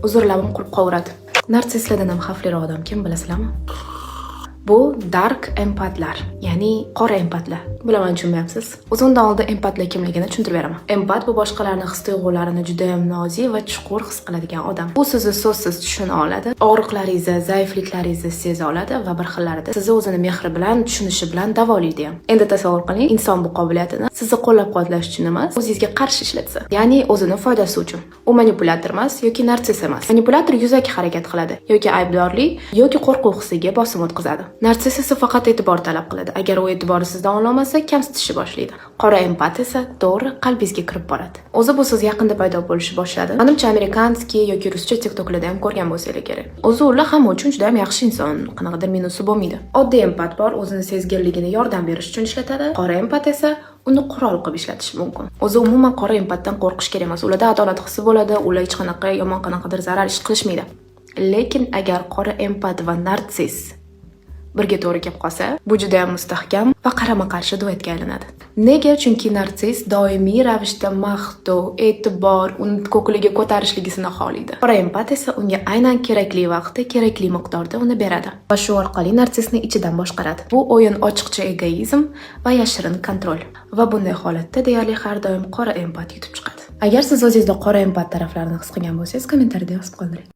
uzr labim qurib qovuradi. Narsistlardan ham xavfliroq odam kim bilasizlarmi? Bu dark empatlar, ya'ni qora empatlar. Bilaman, tushunmayapsiz. O'zimdan oldin empatlar kimligini tushuntirib beraman. Empat bu boshqalarning his-tuyg'ularini juda ham nozik va chuqur his qiladigan odam. U sizni so'zsiz tushuna oladi, og'riqlaringizni, zaifliklaringizni seza oladi va bir xillarida sizni o'zini mehri bilan, tushunishi bilan davolaydi ham. Endi tasavvur qiling, inson bu qobiliyatini sizni qo'llab-quvvatlash uchun emas, o'zingizga qarshi ishlatsa, ya'ni o'zining foydasi uchun. U manipulyator emas yoki narsist emas. Manipulyator yuzaki harakat qiladi yoki aybdorlik yoki qo'rquv hissiga bosim o'tkazadi. Narsist esa faqat e'tibor talab qiladi. Agar u e'tiboringizni sizdan ololmasa, kamsitishni boshlaydi. Qora empat esa to'g'ri qalbingizga kirib boradi. O'zi bu so'z yaqinda paydo bo'lishni boshladi. Menimcha amerikanskiy yoki ruscha TikToklarda ham ko'rgan bo'lsangiz kerak. O'zi ular hamma uchun juda ham yaxshi inson, qanaqadir minusi bo'lmaydi. Oddiy empat bor, o'zini sezgirligini yordam berish uchun ishlatadi. Qora empat esa uni qurol qilib ishlatish mumkin. O'zi umuman qora empatdan qo'rqish kerak emas. Ularda adolat hissi bo'ladi, ular hech qanaqa yomon qanaqadir zarar ish qilishmaydi. Lekin agar qora empat va narsist birga to'g'ri kelib qolsa, bu juda ham mustahkam va qarama-qarshi duetga aylanadi. Nega? Chunki narsist doimiy ravishda maqtov, e'tibor, uni ko'kliga ko'tarishligisini xohlaydi. Qora empat esa unga aynan kerakli vaqtda, kerakli miqdorda uni beradi va shu orqali narsistni ichidan boshqaradi. Bu o'yin ochiqcha egoizm va yashirin kontrol. Va bunday holatda deyarli har doim qora empat yutib chiqadi. Agar siz o'zingizda qora empat taraflarini his qilgan bo'lsangiz, kommentariyada yozib qoldiring.